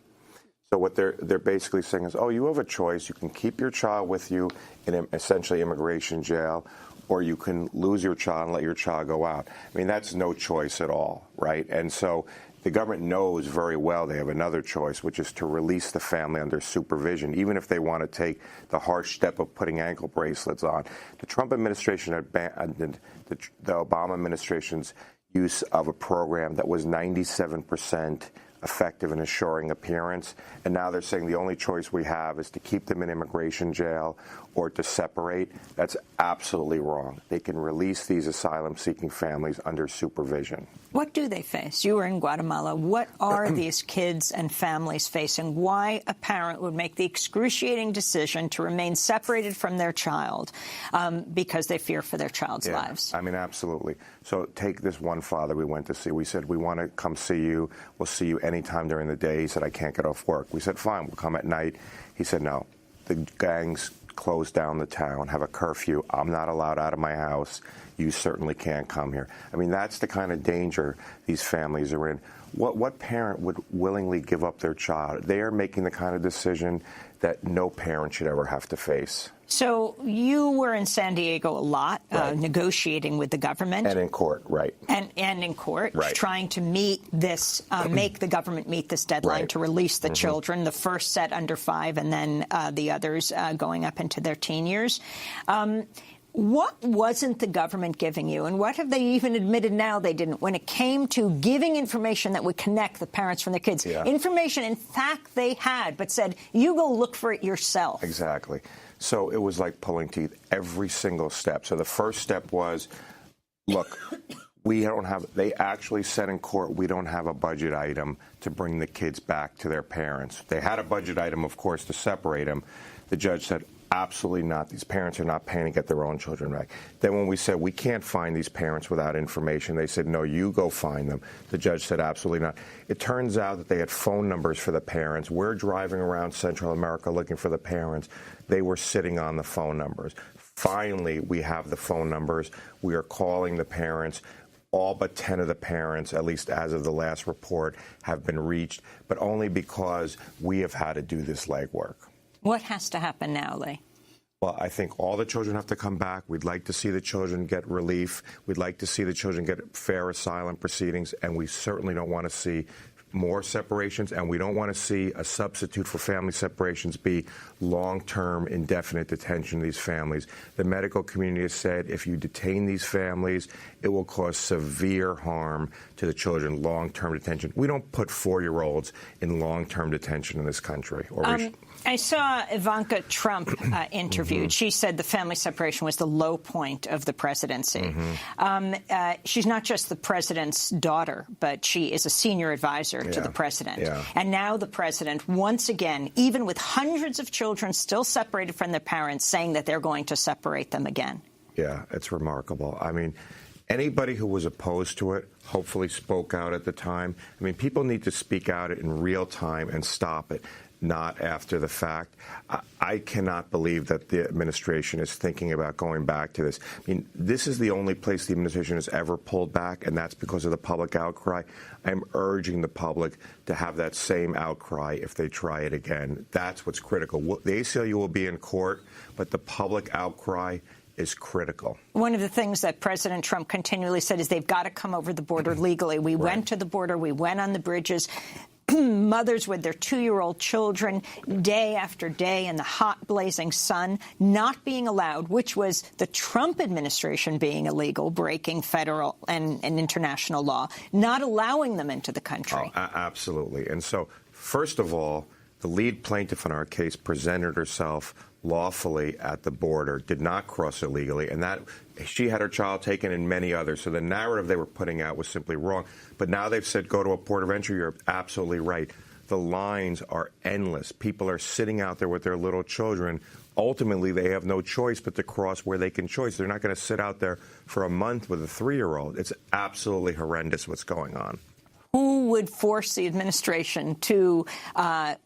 So what they're basically saying is, oh, you have a choice. You can keep your child with you in essentially immigration jail, or you can lose your child and let your child go out. I mean, that's no choice at all, right? And so the government knows very well they have another choice, which is to release the family under supervision, even if they want to take the harsh step of putting ankle bracelets on. The Trump administration had banned the Obama administration's use of a program that was 97% effective in assuring appearance, and now they're saying the only choice we have is to keep them in immigration jail or to separate. That's absolutely wrong. They can release these asylum-seeking families under supervision. What do they face? You were in Guatemala. What are these kids and families facing? Why a parent would make the excruciating decision to remain separated from their child because they fear for their child's lives? I mean, absolutely. So take this one father we went to see. We said, we want to come see you. We'll see you anytime during the day. He said, I can't get off work. We said, fine, we'll come at night. He said, no, the gangs closed down the town, have a curfew. I'm not allowed out of my house. You certainly can't come here. I mean, that's the kind of danger these families are in. What parent would willingly give up their child? They are making the kind of decision that no parent should ever have to face. So you were in San Diego a lot, negotiating with the government. And in court, right. And in court, trying to meet this, make the government meet this deadline to release the children, the first set under 5 and then the others going up into their teen years. What wasn't the government giving you, and what have they even admitted now they didn't, when it came to giving information that would connect the parents from their kids? Information, in fact, they had, but said, you go look for it yourself. Exactly. So it was like pulling teeth every single step. So the first step was, look, we don't have, they actually said in court, we don't have a budget item to bring the kids back to their parents. They had a budget item, of course, to separate them. The judge said, absolutely not. These parents are not paying to get their own children back. Then when we said we can't find these parents without information, they said, no, you go find them. The judge said, absolutely not. It turns out that they had phone numbers for the parents. We're driving around Central America looking for the parents. They were sitting on the phone numbers. Finally, we have the phone numbers. We are calling the parents. All but 10 of the parents, at least as of the last report, have been reached, but only because we have had to do this legwork. What has to happen now, Lee? Well, I think all the children have to come back. We'd like to see the children get relief. We'd like to see the children get fair asylum proceedings, and we certainly don't want to see more separations, and we don't want to see a substitute for family separations be long-term, indefinite detention of these families. The medical community has said if you detain these families, it will cause severe harm to the children, long-term detention. We don't put 4-year-olds in long-term detention in this country. I saw Ivanka Trump interviewed. She said the family separation was the low point of the presidency. She's not just the president's daughter, but she is a senior advisor to the president. And now the president, once again, even with hundreds of children still separated from their parents, saying that they're going to separate them again. Yeah, it's remarkable. I mean, anybody who was opposed to it hopefully spoke out at the time. I mean, people need to speak out in real time and stop it, not after the fact. I cannot believe that the administration is thinking about going back to this. I mean, this is the only place the administration has ever pulled back, and that's because of the public outcry. I'm urging the public to have that same outcry if they try it again. That's what's critical. The ACLU will be in court, but the public outcry is critical. One of the things that President Trump continually said is they've got to come over the border legally. We went to the border. We went on the bridges. Mothers with their 2-year-old children, day after day in the hot, blazing sun, not being allowed, which was the Trump administration being illegal, breaking federal and international law, not allowing them into the country. Oh, absolutely. And so, first of all, the lead plaintiff in our case presented herself lawfully at the border, did not cross illegally, and that she had her child taken and many others. So the narrative they were putting out was simply wrong. But now they've said go to a port of entry. You're absolutely right. The lines are endless. People are sitting out there with their little children. Ultimately, they have no choice but to cross where they can choose. They're not going to sit out there for a month with a 3-year-old. It's absolutely horrendous what's going on. Who would force the administration to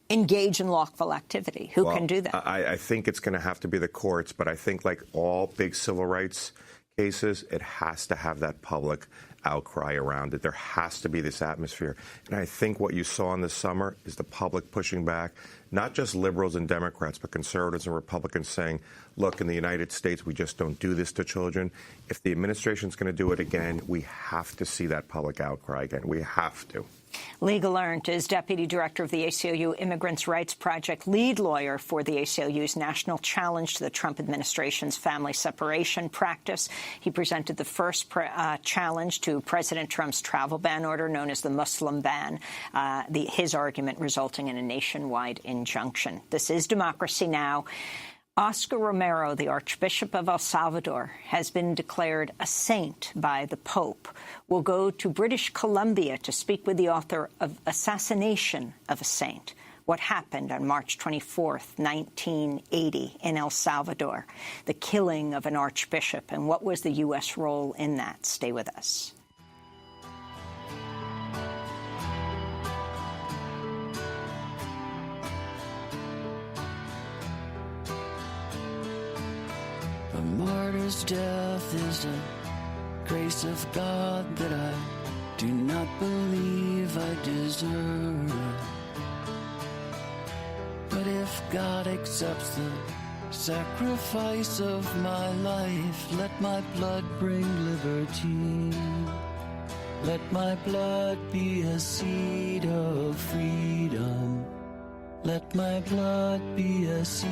engage in lawful activity? Who can do that? I think it's going to have to be the courts, but I think like all big civil rights cases, it has to have that public outcry around it. There has to be this atmosphere. And I think what you saw in the summer is the public pushing back, not just liberals and Democrats, but conservatives and Republicans saying, look, in the United States, we just don't do this to children. If the administration's going to do it again, we have to see that public outcry again. We have to. Lee Gallant is Deputy Director of the ACLU Immigrants' Rights Project, lead lawyer for the ACLU's national challenge to the Trump administration's family separation practice. He presented the first challenge to President Trump's travel ban order, known as the Muslim ban, his argument resulting in a nationwide injunction. This is Democracy Now! Oscar Romero, the Archbishop of El Salvador, has been declared a saint by the Pope. We'll go to British Columbia to speak with the author of Assassination of a Saint, what happened on March 24th, 1980 in El Salvador, the killing of an archbishop, and what was the U.S. role in that. Stay with us. A martyr's death is a grace of God that I do not believe I deserve. But if God accepts the sacrifice of my life, let my blood bring liberty. Let my blood be a seed of freedom. Let my blood be a seed.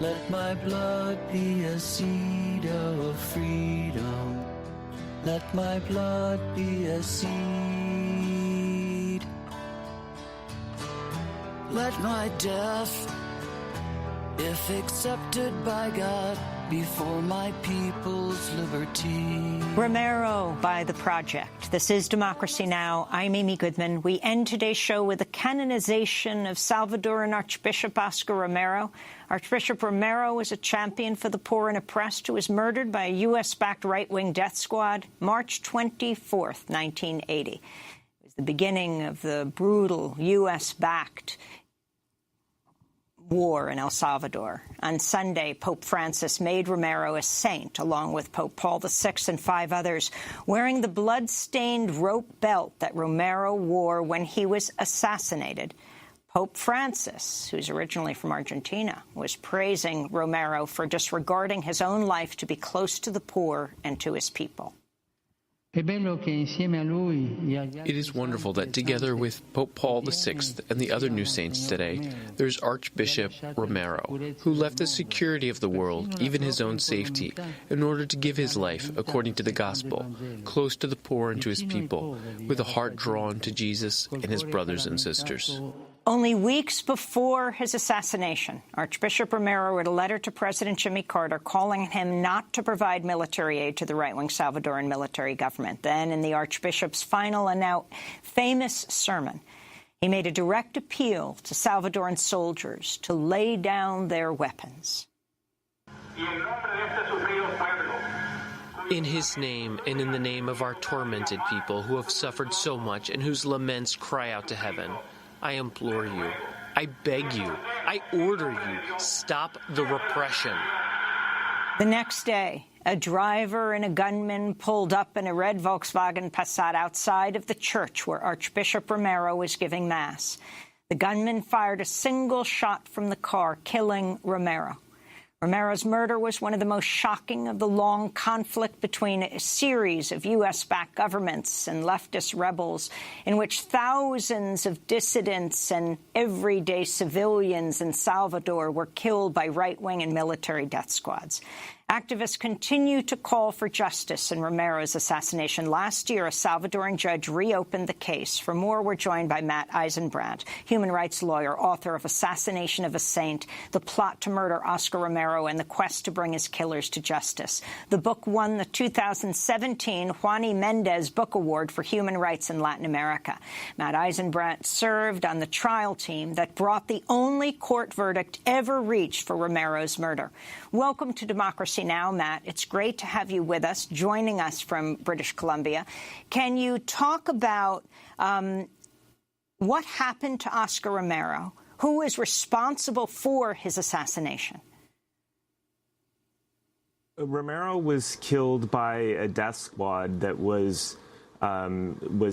Let my blood be a seed of freedom. Let my blood be a seed. Let my death, if accepted by God, be for my people's liberty. Romero by The Project. This is Democracy Now! I'm Amy Goodman. We end today's show with the canonization of Salvadoran Archbishop Oscar Romero. Archbishop Romero was a champion for the poor and oppressed who was murdered by a U.S.-backed right-wing death squad March 24th, 1980. It was the beginning of the brutal U.S.-backed war in El Salvador. On Sunday, Pope Francis made Romero a saint, along with Pope Paul VI and 5 others, wearing the blood-stained rope belt that Romero wore when he was assassinated. Pope Francis, who's originally from Argentina, was praising Romero for disregarding his own life to be close to the poor and to his people. It is wonderful that together with Pope Paul VI and the other new saints today, there's Archbishop Romero, who left the security of the world, even his own safety, in order to give his life, according to the gospel, close to the poor and to his people, with a heart drawn to Jesus and his brothers and sisters. Only weeks before his assassination, Archbishop Romero wrote a letter to President Jimmy Carter calling on him not to provide military aid to the right-wing Salvadoran military government. Then, in the Archbishop's final and now famous sermon, he made a direct appeal to Salvadoran soldiers to lay down their weapons. In his name and in the name of our tormented people who have suffered so much and whose laments cry out to heaven, I implore you, I beg you, I order you, stop the repression. The next day, a driver and a gunman pulled up in a red Volkswagen Passat outside of the church where Archbishop Romero was giving Mass. The gunman fired a single shot from the car, killing Romero. Romero's murder was one of the most shocking of the long conflict between a series of U.S.-backed governments and leftist rebels in which thousands of dissidents and everyday civilians in Salvador were killed by right-wing and military death squads. Activists continue to call for justice in Romero's assassination. Last year, a Salvadoran judge reopened the case. For more, we're joined by Matt Eisenbrandt, human rights lawyer, author of Assassination of a Saint, The Plot to Murder Oscar Romero and the Quest to Bring His Killers to Justice. The book won the 2017 Juan y Mendez Book Award for Human Rights in Latin America. Matt Eisenbrandt served on the trial team that brought the only court verdict ever reached for Romero's murder. Welcome to Democracy Now, Matt. It's great to have you with us, joining us from British Columbia. Can you talk about what happened to Oscar Romero? Who is responsible for his assassination? Romero was killed by a death squad that was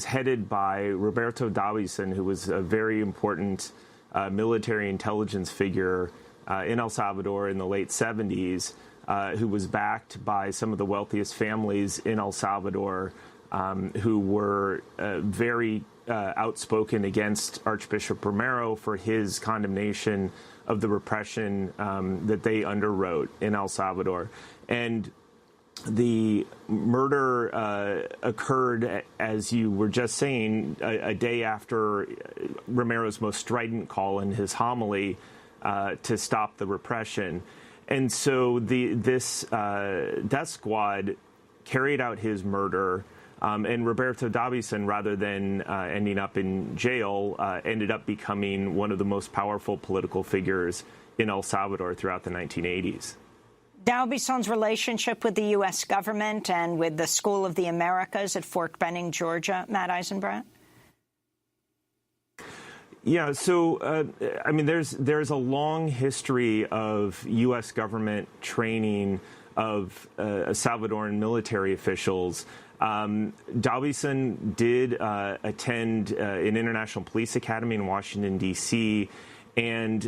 headed by Roberto Davison, who was a very important military intelligence figure in El Salvador in the late 70s, who was backed by some of the wealthiest families in El Salvador, who were very outspoken against Archbishop Romero for his condemnation of the repression that they underwrote in El Salvador. And the murder occurred, as you were just saying, a day after Romero's most strident call in his homily to stop the repression. And so this death squad carried out his murder, and Roberto Davison, rather than ending up in jail, ended up becoming one of the most powerful political figures in El Salvador throughout the 1980s. Davison's relationship with the U.S. government and with the School of the Americas at Fort Benning, Georgia, Matt Eisenbrandt? Yeah, so, I mean, there's a long history of U.S. government training of Salvadoran military officials. Davison did attend an International Police Academy in Washington, D.C., and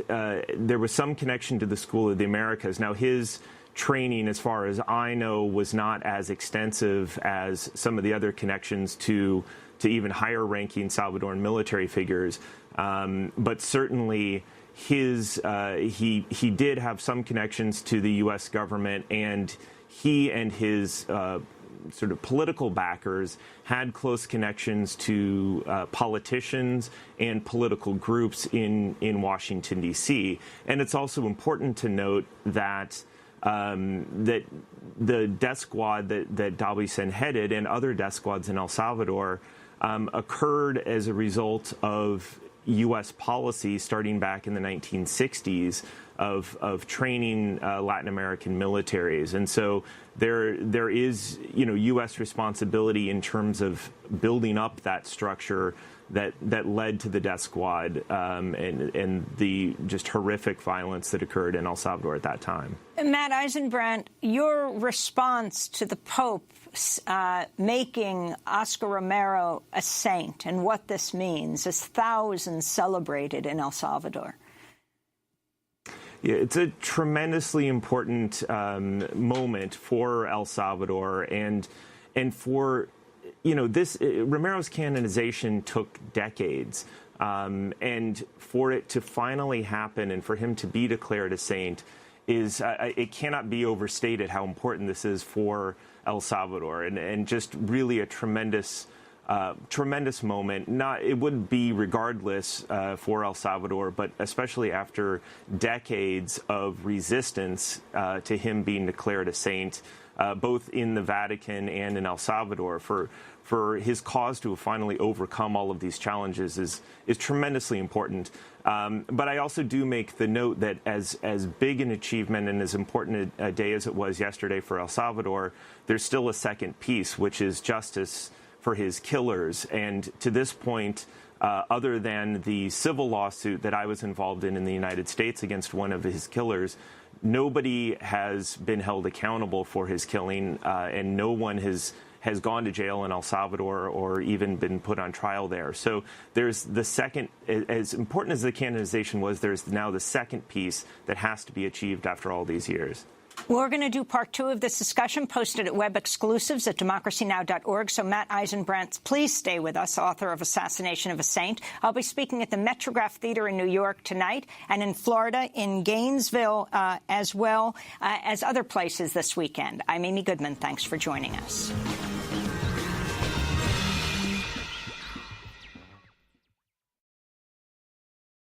there was some connection to the School of the Americas. Now, his training, as far as I know, was not as extensive as some of the other connections to even higher-ranking Salvadoran military figures. But certainly he did have some connections to the U.S. government, and he and his sort of political backers had close connections to politicians and political groups in Washington, D.C. And it's also important to note that that the death squad that Davison headed and other death squads in El Salvador occurred as a result of U.S. policy starting back in the 1960s of training Latin American militaries. And so there is, U.S. responsibility in terms of building up that structure that led to the death squad and the just horrific violence that occurred in El Salvador at that time. Matt Eisenbrandt, your response to the Pope making Oscar Romero a saint and what this means as thousands celebrated in El Salvador. Yeah, it's a tremendously important moment for El Salvador and for Romero's canonization took decades, and for it to finally happen and for him to be declared a saint is it cannot be overstated how important this is for El Salvador, and just really a tremendous moment. It wouldn't be regardless for El Salvador, but especially after decades of resistance to him being declared a saint, both in the Vatican and in El Salvador, for his cause to have finally overcome all of these challenges is tremendously important. But I also do make the note that as big an achievement and as important a day as it was yesterday for El Salvador, there's still a second piece, which is justice for his killers. And to this point, other than the civil lawsuit that I was involved in the United States against one of his killers, nobody has been held accountable for his killing, and no one has gone to jail in El Salvador or even been put on trial there. So there's the second, as important as the canonization was, there's now the second piece that has to be achieved after all these years. We're going to do part 2 of this discussion, posted at web exclusives at democracynow.org. So Matt Eisenbrandt, please stay with us, author of Assassination of a Saint. I'll be speaking at the Metrograph Theater in New York tonight and in Florida, in Gainesville, as well as other places this weekend. I'm Amy Goodman. Thanks for joining us.